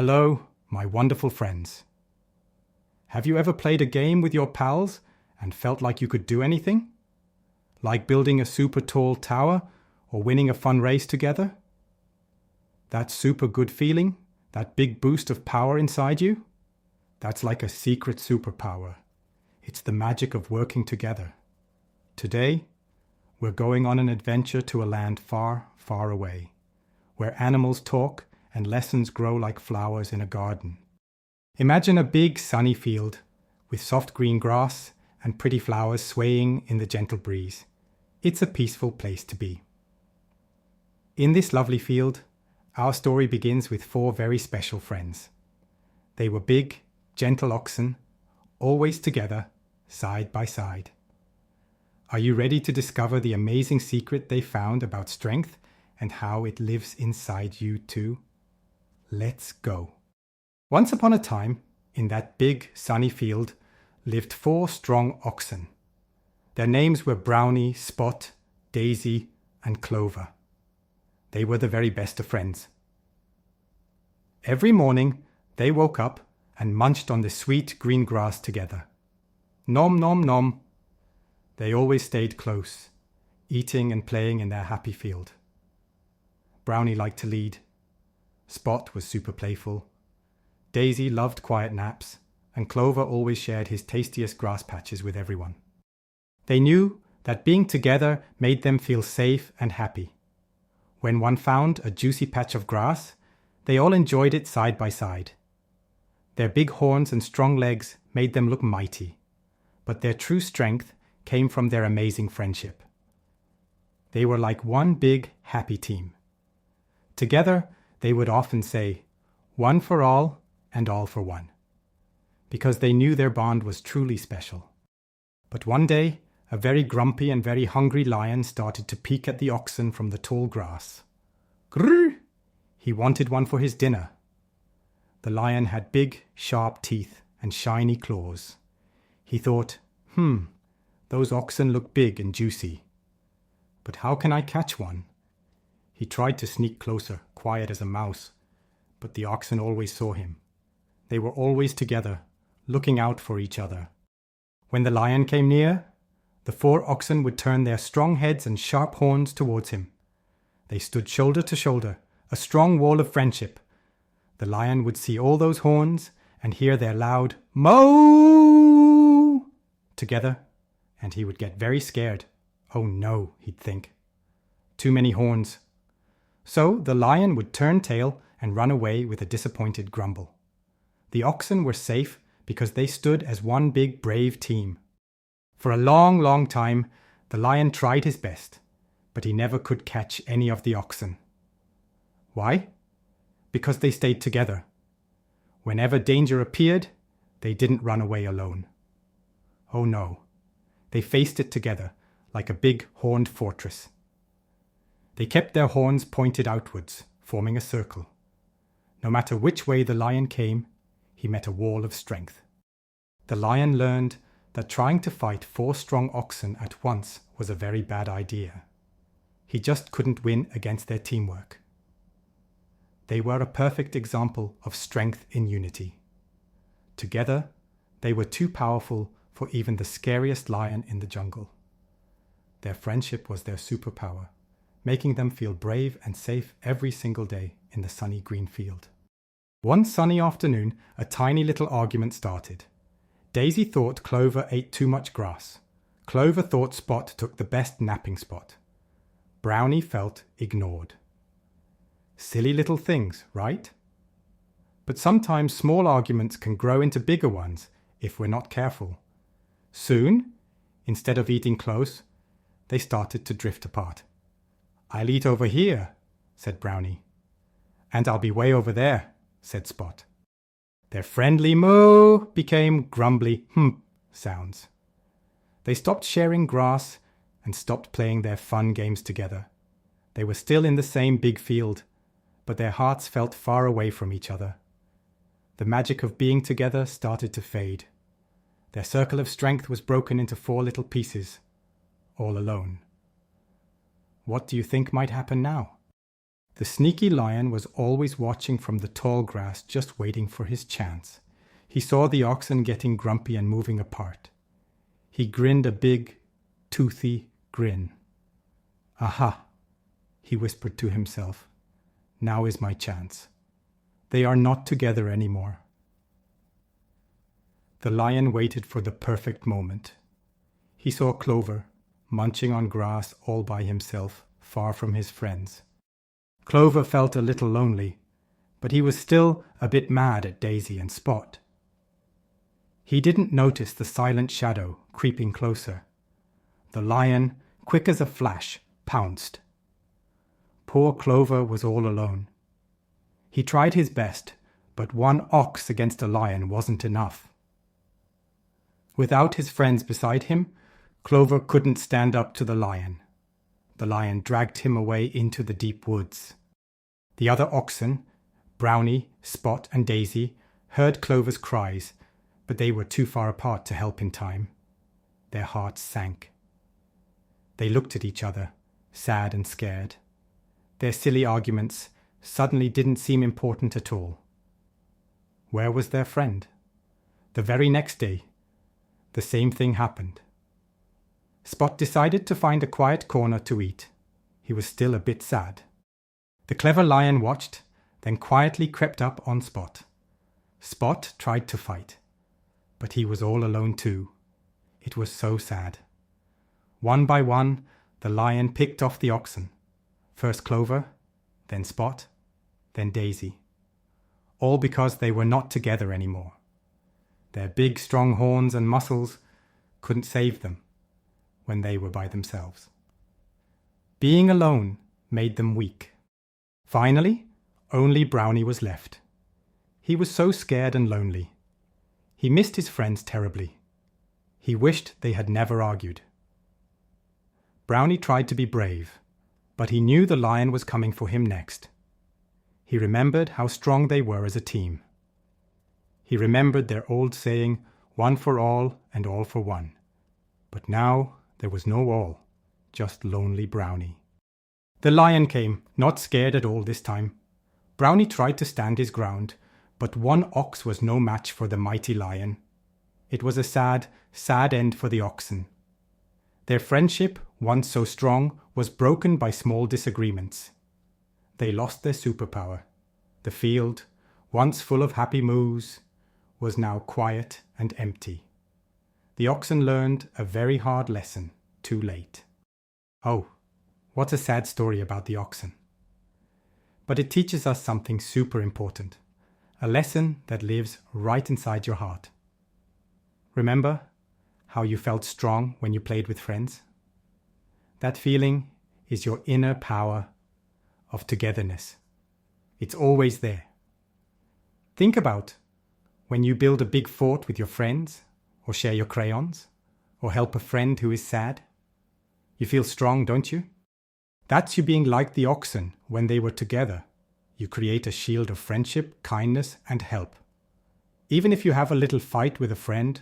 Hello, my wonderful friends. Have you ever played a game with your pals and felt like you could do anything? Like building a super tall tower or winning a fun race together? That super good feeling, that big boost of power inside you? That's like a secret superpower. It's the magic of working together. Today, we're going on an adventure to a land far, far away, where animals talk and lessons grow like flowers in a garden. Imagine a big sunny field with soft green grass and pretty flowers swaying in the gentle breeze. It's a peaceful place to be. In this lovely field, our story begins with 4 very special friends. They were big, gentle oxen, always together, side by side. Are you ready to discover the amazing secret they found about strength and how it lives inside you too? Let's go. Once upon a time, in that big sunny field, lived 4 strong oxen. Their names were Brownie, Spot, Daisy, and Clover. They were the very best of friends. Every morning, they woke up and munched on the sweet green grass together. Nom nom nom. They always stayed close, eating and playing in their happy field. Brownie liked to lead. Spot was super playful. Daisy loved quiet naps, and Clover always shared his tastiest grass patches with everyone. They knew that being together made them feel safe and happy. When one found a juicy patch of grass, they all enjoyed it side by side. Their big horns and strong legs made them look mighty, but their true strength came from their amazing friendship. They were like one big, happy team. Together, they would often say, "One for all and all for one," because they knew their bond was truly special. But one day, a very grumpy and very hungry lion started to peek at the oxen from the tall grass. Grrr! He wanted one for his dinner. The lion had big, sharp teeth and shiny claws. He thought, those oxen look big and juicy. But how can I catch one? He tried to sneak closer, quiet as a mouse, but the oxen always saw him. They were always together, looking out for each other. When the lion came near, the 4 oxen would turn their strong heads and sharp horns towards him. They stood shoulder to shoulder, a strong wall of friendship. The lion would see all those horns and hear their loud "Moo!" together, and he would get very scared. Oh no, he'd think. Too many horns. So the lion would turn tail and run away with a disappointed grumble. The oxen were safe because they stood as one big brave team. For a long, long time, the lion tried his best, but he never could catch any of the oxen. Why? Because they stayed together. Whenever danger appeared, they didn't run away alone. Oh no, they faced it together like a big horned fortress. They kept their horns pointed outwards, forming a circle. No matter which way the lion came, he met a wall of strength. The lion learned that trying to fight 4 strong oxen at once was a very bad idea. He just couldn't win against their teamwork. They were a perfect example of strength in unity. Together, they were too powerful for even the scariest lion in the jungle. Their friendship was their superpower, making them feel brave and safe every single day in the sunny green field. One sunny afternoon, a tiny little argument started. Daisy thought Clover ate too much grass. Clover thought Spot took the best napping spot. Brownie felt ignored. Silly little things, right? But sometimes small arguments can grow into bigger ones if we're not careful. Soon, instead of eating close, they started to drift apart. "I'll eat over here," said Brownie. "And I'll be way over there," said Spot. Their friendly moo became grumbly sounds. They stopped sharing grass and stopped playing their fun games together. They were still in the same big field, but their hearts felt far away from each other. The magic of being together started to fade. Their circle of strength was broken into 4 little pieces, all alone. What do you think might happen now? The sneaky lion was always watching from the tall grass, just waiting for his chance. He saw the oxen getting grumpy and moving apart. He grinned a big, toothy grin. "Aha," he whispered to himself. "Now is my chance. They are not together anymore." The lion waited for the perfect moment. He saw Clover, munching on grass all by himself, far from his friends. Clover felt a little lonely, but he was still a bit mad at Daisy and Spot. He didn't notice the silent shadow creeping closer. The lion, quick as a flash, pounced. Poor Clover was all alone. He tried his best, but one ox against a lion wasn't enough. Without his friends beside him, Clover couldn't stand up to the lion. The lion dragged him away into the deep woods. The other oxen, Brownie, Spot, and Daisy, heard Clover's cries, but they were too far apart to help in time. Their hearts sank. They looked at each other, sad and scared. Their silly arguments suddenly didn't seem important at all. Where was their friend? The very next day, the same thing happened. Spot decided to find a quiet corner to eat. He was still a bit sad. The clever lion watched, then quietly crept up on Spot. Spot tried to fight, but he was all alone too. It was so sad. One by one, the lion picked off the oxen. First Clover, then Spot, then Daisy. All because they were not together anymore. Their big, strong horns and muscles couldn't save them when they were by themselves. Being alone made them weak. Finally, only Brownie was left. He was so scared and lonely. He missed his friends terribly. He wished they had never argued. Brownie tried to be brave, but he knew the lion was coming for him next. He remembered how strong they were as a team. He remembered their old saying, "One for all and all for one." But now there was no all, just lonely Brownie. The lion came, not scared at all this time. Brownie tried to stand his ground, but one ox was no match for the mighty lion. It was a sad, sad end for the oxen. Their friendship, once so strong, was broken by small disagreements. They lost their superpower. The field, once full of happy moos, was now quiet and empty. The oxen learned a very hard lesson too late. Oh, what a sad story about the oxen. But it teaches us something super important, a lesson that lives right inside your heart. Remember how you felt strong when you played with friends? That feeling is your inner power of togetherness. It's always there. Think about when you build a big fort with your friends, or share your crayons, or help a friend who is sad. You feel strong, don't you? That's you being like the oxen when they were together. You create a shield of friendship, kindness, and help. Even if you have a little fight with a friend,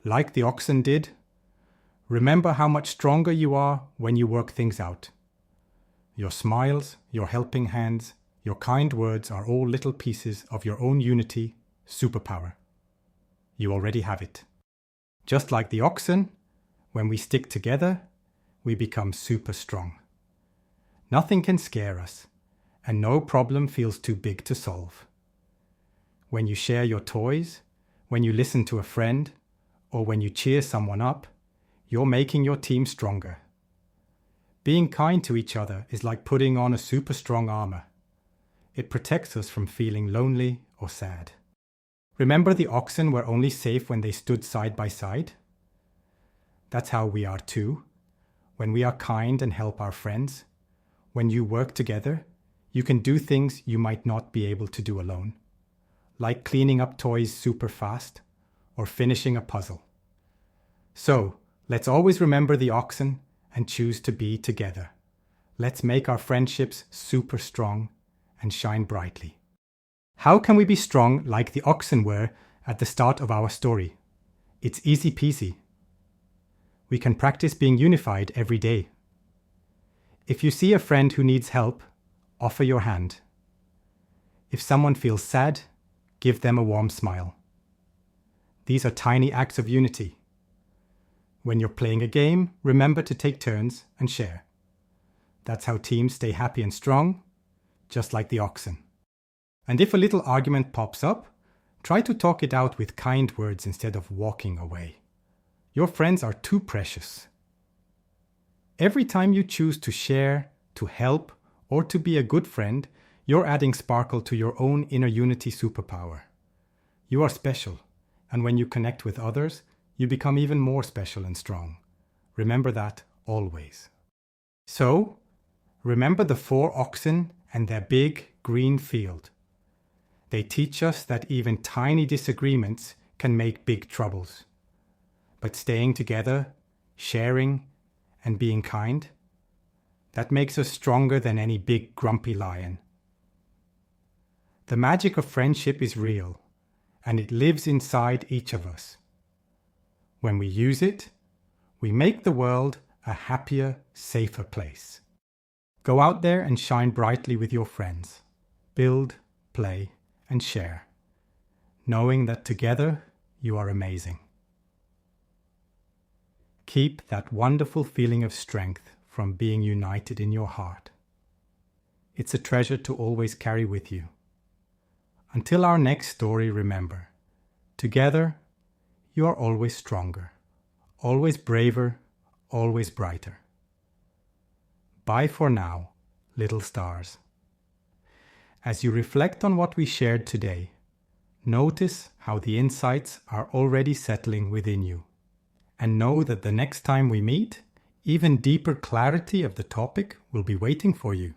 like the oxen did, remember how much stronger you are when you work things out. Your smiles, your helping hands, your kind words are all little pieces of your own unity, superpower. You already have it. Just like the oxen, when we stick together, we become super strong. Nothing can scare us, and no problem feels too big to solve. When you share your toys, when you listen to a friend, or when you cheer someone up, you're making your team stronger. Being kind to each other is like putting on a super strong armor. It protects us from feeling lonely or sad. Remember the oxen were only safe when they stood side by side? That's how we are too. When we are kind and help our friends, when you work together, you can do things you might not be able to do alone, like cleaning up toys super fast or finishing a puzzle. So, let's always remember the oxen and choose to be together. Let's make our friendships super strong and shine brightly. How can we be strong like the oxen were at the start of our story? It's easy peasy. We can practice being unified every day. If you see a friend who needs help, offer your hand. If someone feels sad, give them a warm smile. These are tiny acts of unity. When you're playing a game, remember to take turns and share. That's how teams stay happy and strong, just like the oxen. And if a little argument pops up, try to talk it out with kind words instead of walking away. Your friends are too precious. Every time you choose to share, to help, or to be a good friend, you're adding sparkle to your own inner unity superpower. You are special, and when you connect with others, you become even more special and strong. Remember that always. So, remember the 4 oxen and their big green field. They teach us that even tiny disagreements can make big troubles. But staying together, sharing, and being kind, that makes us stronger than any big grumpy lion. The magic of friendship is real, and it lives inside each of us. When we use it, we make the world a happier, safer place. Go out there and shine brightly with your friends. Build, play, and share, knowing that together you are amazing. Keep that wonderful feeling of strength from being united in your heart. It's a treasure to always carry with you. Until our next story, remember, together you are always stronger, always braver, always brighter. Bye for now, little stars. As you reflect on what we shared today, notice how the insights are already settling within you. And know that the next time we meet, even deeper clarity of the topic will be waiting for you.